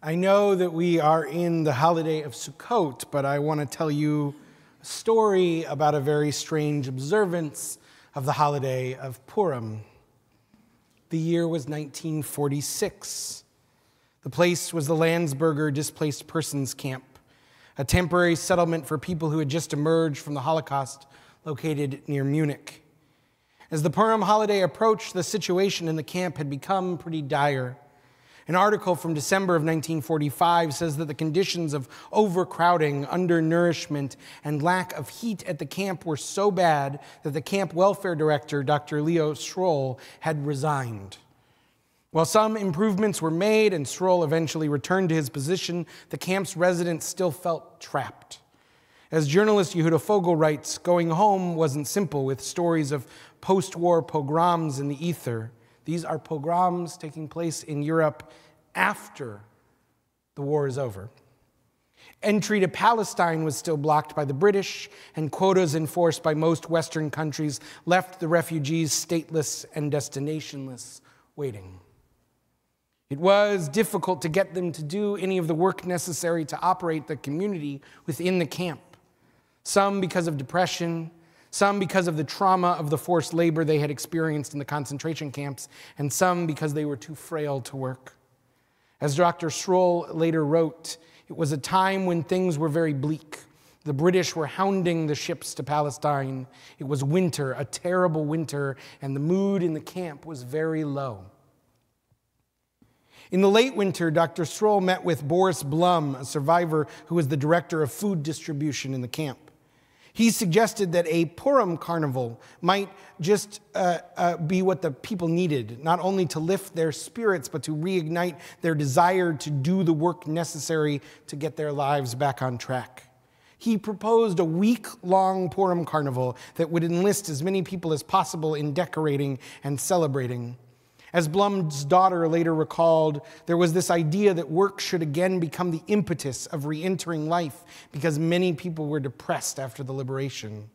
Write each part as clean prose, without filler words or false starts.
I know that we are in the holiday of Sukkot, but I want to tell you a story about a very strange observance of the holiday of Purim. The year was 1946. The place was the Landsberger Displaced Persons Camp, a temporary settlement for people who had just emerged from the Holocaust located near Munich. As the Purim holiday approached, the situation in the camp had become pretty dire. An article from December of 1945 says that the conditions of overcrowding, undernourishment, and lack of heat at the camp were so bad that the camp welfare director, Dr. Leo Stroll, had resigned. While some improvements were made and Stroll eventually returned to his position, the camp's residents still felt trapped. As journalist Yehuda Fogel writes, going home wasn't simple, with stories of post-war pogroms in the ether. These are pogroms taking place in Europe after the war is over. Entry to Palestine was still blocked by the British, and quotas enforced by most Western countries left the refugees stateless and destinationless, waiting. It was difficult to get them to do any of the work necessary to operate the community within the camp. Some because of depression, some because of the trauma of the forced labor they had experienced in the concentration camps, and some because they were too frail to work. As Dr. Stroll later wrote, it was a time when things were very bleak. The British were hounding the ships to Palestine. It was winter, a terrible winter, and the mood in the camp was very low. In the late winter, Dr. Stroll met with Boris Blum, a survivor who was the director of food distribution in the camp. He suggested that a Purim carnival might just be what the people needed, not only to lift their spirits, but to reignite their desire to do the work necessary to get their lives back on track. He proposed a week-long Purim carnival that would enlist as many people as possible in decorating and celebrating. As Blum's daughter later recalled, there was this idea that work should again become the impetus of re-entering life because many people were depressed after the liberation.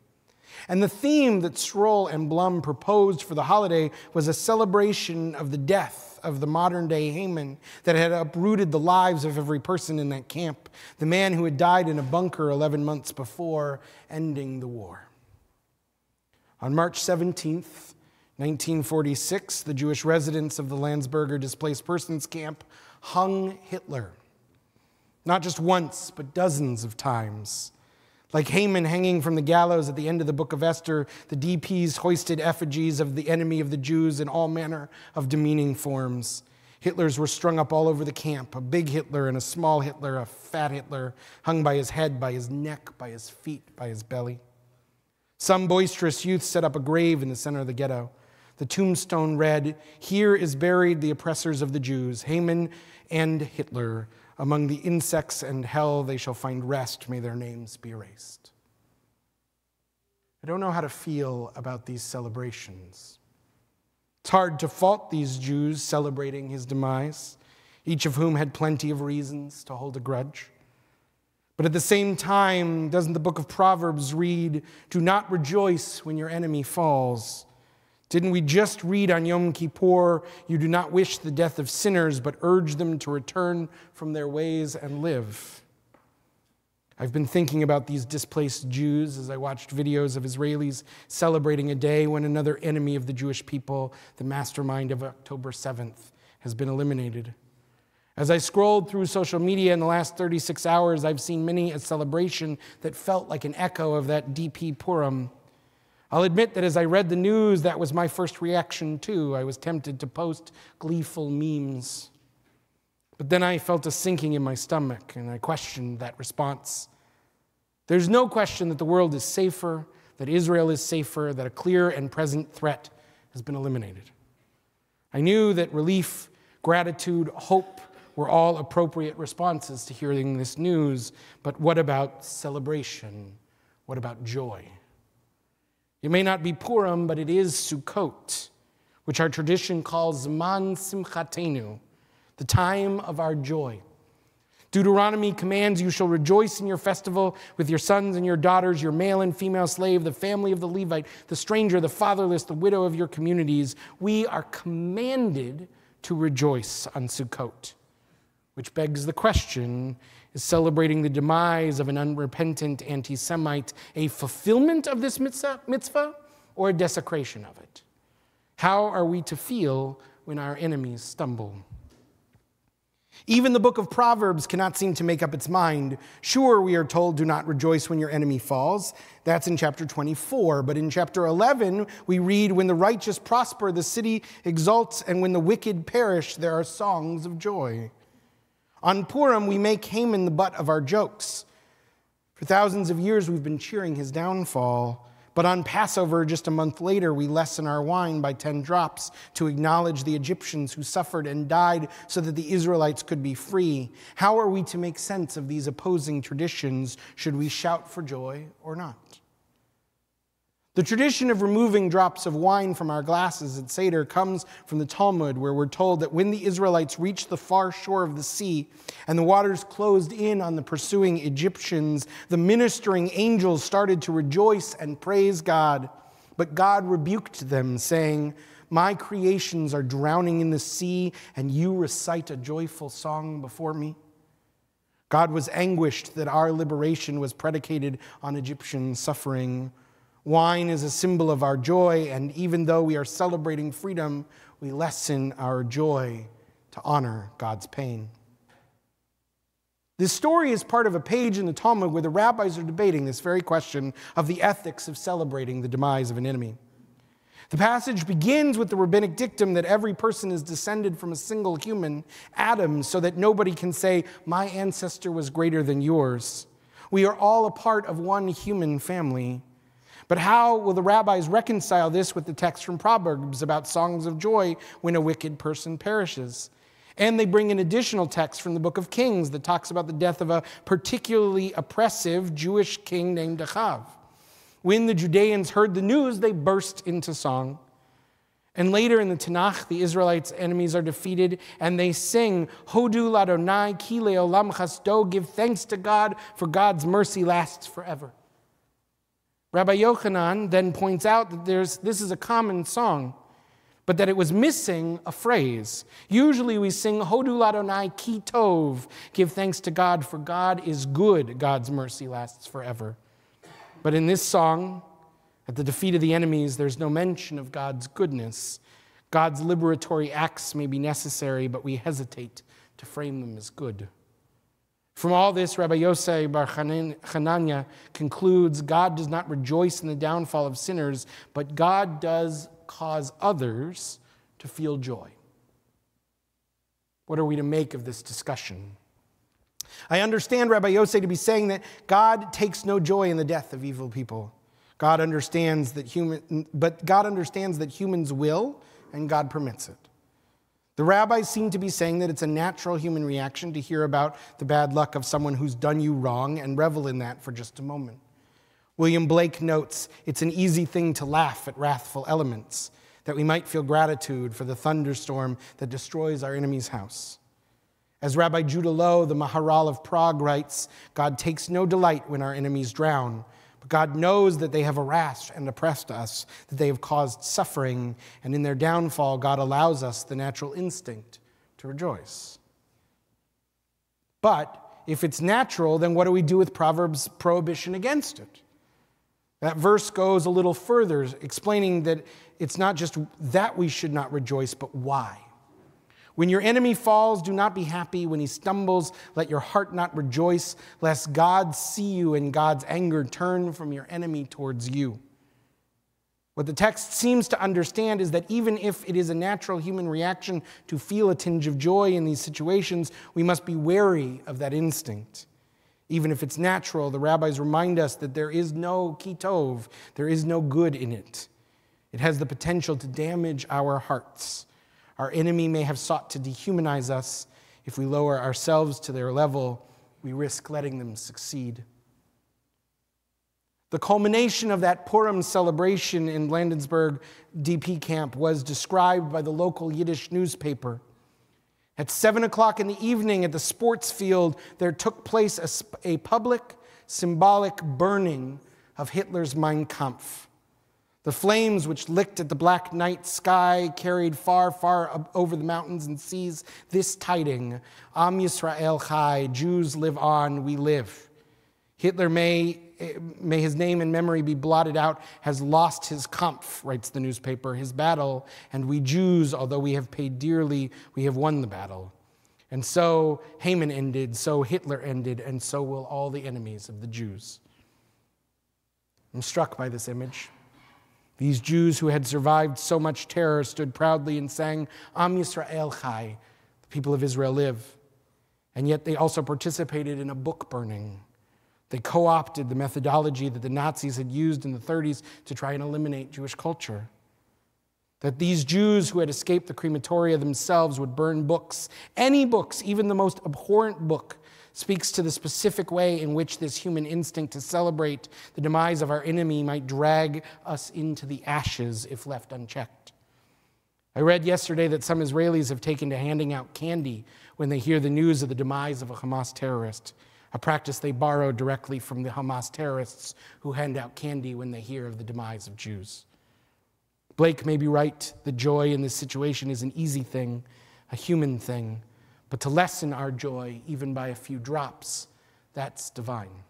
And the theme that Stroll and Blum proposed for the holiday was a celebration of the death of the modern-day Haman that had uprooted the lives of every person in that camp, the man who had died in a bunker 11 months before ending the war. On March 17th, 1946, the Jewish residents of the Landsberger Displaced Persons Camp hung Hitler. Not just once, but dozens of times. Like Haman hanging from the gallows at the end of the book of Esther, the DPs hoisted effigies of the enemy of the Jews in all manner of demeaning forms. Hitlers were strung up all over the camp, a big Hitler and a small Hitler, a fat Hitler, hung by his head, by his neck, by his feet, by his belly. Some boisterous youth set up a grave in the center of the ghetto. The tombstone read, "Here is buried the oppressors of the Jews, Haman and Hitler. Among the insects and hell they shall find rest. May their names be erased." I don't know how to feel about these celebrations. It's hard to fault these Jews celebrating his demise, each of whom had plenty of reasons to hold a grudge. But at the same time, doesn't the book of Proverbs read, "Do not rejoice when your enemy falls"? Didn't we just read on Yom Kippur, "You do not wish the death of sinners, but urge them to return from their ways and live"? I've been thinking about these displaced Jews as I watched videos of Israelis celebrating a day when another enemy of the Jewish people, the mastermind of October 7th, has been eliminated. As I scrolled through social media in the last 36 hours, I've seen many a celebration that felt like an echo of that DP Purim. I'll admit that as I read the news, that was my first reaction too. I was tempted to post gleeful memes. But then I felt a sinking in my stomach, and I questioned that response. There's no question that the world is safer, that Israel is safer, that a clear and present threat has been eliminated. I knew that relief, gratitude, hope were all appropriate responses to hearing this news, but what about celebration? What about joy? It may not be Purim, but it is Sukkot, which our tradition calls Zman Simchateinu, the time of our joy. Deuteronomy commands, "You shall rejoice in your festival with your sons and your daughters, your male and female slave, the family of the Levite, the stranger, the fatherless, the widow of your communities." We are commanded to rejoice on Sukkot. Which begs the question, is celebrating the demise of an unrepentant anti-Semite a fulfillment of this mitzvah or a desecration of it? How are we to feel when our enemies stumble? Even the book of Proverbs cannot seem to make up its mind. Sure, we are told, do not rejoice when your enemy falls. That's in chapter 24. But in chapter 11, we read, when the righteous prosper, the city exults, and when the wicked perish, there are songs of joy. On Purim, we make Haman the butt of our jokes. For thousands of years, we've been cheering his downfall. But on Passover, just a month later, we lessen our wine by 10 drops to acknowledge the Egyptians who suffered and died so that the Israelites could be free. How are we to make sense of these opposing traditions? Should we shout for joy or not? The tradition of removing drops of wine from our glasses at Seder comes from the Talmud, where we're told that when the Israelites reached the far shore of the sea and the waters closed in on the pursuing Egyptians, the ministering angels started to rejoice and praise God. But God rebuked them, saying, "My creations are drowning in the sea, and you recite a joyful song before me?" God was anguished that our liberation was predicated on Egyptian suffering. Wine is a symbol of our joy, and even though we are celebrating freedom, we lessen our joy to honor God's pain. This story is part of a page in the Talmud where the rabbis are debating this very question of the ethics of celebrating the demise of an enemy. The passage begins with the rabbinic dictum that every person is descended from a single human, Adam, so that nobody can say, "My ancestor was greater than yours." We are all a part of one human family. But how will the rabbis reconcile this with the text from Proverbs about songs of joy when a wicked person perishes? And they bring an additional text from the book of Kings that talks about the death of a particularly oppressive Jewish king named Achav. When the Judeans heard the news, they burst into song. And later in the Tanakh, the Israelites' enemies are defeated, and they sing, "Hodu ladonai ki leolam chasdo," give thanks to God, for God's mercy lasts forever. Rabbi Yochanan then points out that this is a common song, but that it was missing a phrase. Usually we sing, "Hodu ladonai ki tov," give thanks to God, for God is good, God's mercy lasts forever. But in this song, at the defeat of the enemies, there's no mention of God's goodness. God's liberatory acts may be necessary, but we hesitate to frame them as good. From all this, Rabbi Yosei bar Hanania concludes, God does not rejoice in the downfall of sinners, but God does cause others to feel joy. What are we to make of this discussion? I understand Rabbi Yosei to be saying that God takes no joy in the death of evil people. God understands that humans will, and God permits it. The rabbis seem to be saying that it's a natural human reaction to hear about the bad luck of someone who's done you wrong and revel in that for just a moment. William Blake notes, it's an easy thing to laugh at wrathful elements, that we might feel gratitude for the thunderstorm that destroys our enemy's house. As Rabbi Judah Loew, the Maharal of Prague, writes, God takes no delight when our enemies drown, but God knows that they have harassed and oppressed us, that they have caused suffering, and in their downfall, God allows us the natural instinct to rejoice. But if it's natural, then what do we do with Proverbs' prohibition against it? That verse goes a little further, explaining that it's not just that we should not rejoice, but why. When your enemy falls, do not be happy. When he stumbles, let your heart not rejoice, lest God see you and God's anger turn from your enemy towards you. What the text seems to understand is that even if it is a natural human reaction to feel a tinge of joy in these situations, we must be wary of that instinct. Even if it's natural, the rabbis remind us that there is no kitov, there is no good in it. It has the potential to damage our hearts. Our enemy may have sought to dehumanize us. If we lower ourselves to their level, we risk letting them succeed. The culmination of that Purim celebration in Blandensburg DP camp was described by the local Yiddish newspaper. At 7 o'clock in the evening at the sports field, there took place a public, symbolic burning of Hitler's Mein Kampf. The flames which licked at the black night sky carried far, far up over the mountains and seas this tiding: Am Yisrael Chai, Jews live on, we live. Hitler may his name and memory be blotted out, has lost his Kampf, writes the newspaper, his battle, and we Jews, although we have paid dearly, we have won the battle. And so Haman ended, so Hitler ended, and so will all the enemies of the Jews. I'm struck by this image. These Jews who had survived so much terror stood proudly and sang, Am Yisrael Chai, the people of Israel live. And yet they also participated in a book burning. They co-opted the methodology that the Nazis had used in the 30s to try and eliminate Jewish culture. That these Jews who had escaped the crematoria themselves would burn books. Any books, even the most abhorrent book, speaks to the specific way in which this human instinct to celebrate the demise of our enemy might drag us into the ashes if left unchecked. I read yesterday that some Israelis have taken to handing out candy when they hear the news of the demise of a Hamas terrorist, a practice they borrowed directly from the Hamas terrorists who hand out candy when they hear of the demise of Jews. Blake may be right that joy in this situation is an easy thing, a human thing, but to lessen our joy, even by a few drops, that's divine.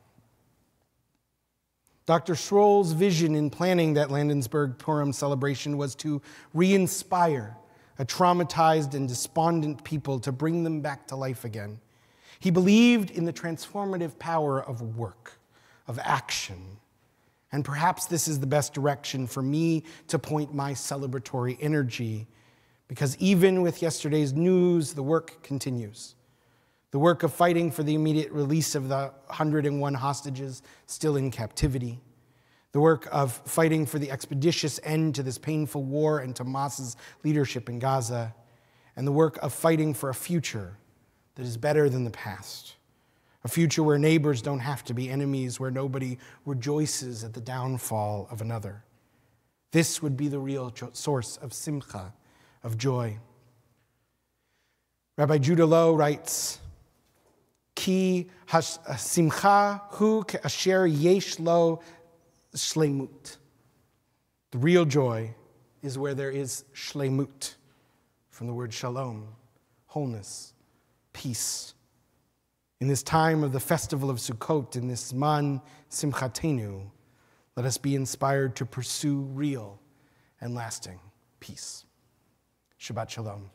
Dr. Schroll's vision in planning that Landensburg Purim celebration was to re-inspire a traumatized and despondent people, to bring them back to life again. He believed in the transformative power of work, of action. And perhaps this is the best direction for me to point my celebratory energy, because even with yesterday's news, the work continues. The work of fighting for the immediate release of the 101 hostages still in captivity. The work of fighting for the expeditious end to this painful war and to Hamas's leadership in Gaza. And the work of fighting for a future that is better than the past. A future where neighbors don't have to be enemies, where nobody rejoices at the downfall of another. This would be the real source of simcha, of joy. Rabbi Judah Lowe writes, Ki simcha hu asher yesh lo shlemut. The real joy is where there is shlemut, from the word shalom, wholeness, peace. In this time of the festival of Sukkot, in this man Simchateinu, let us be inspired to pursue real and lasting peace. Shabbat Shalom.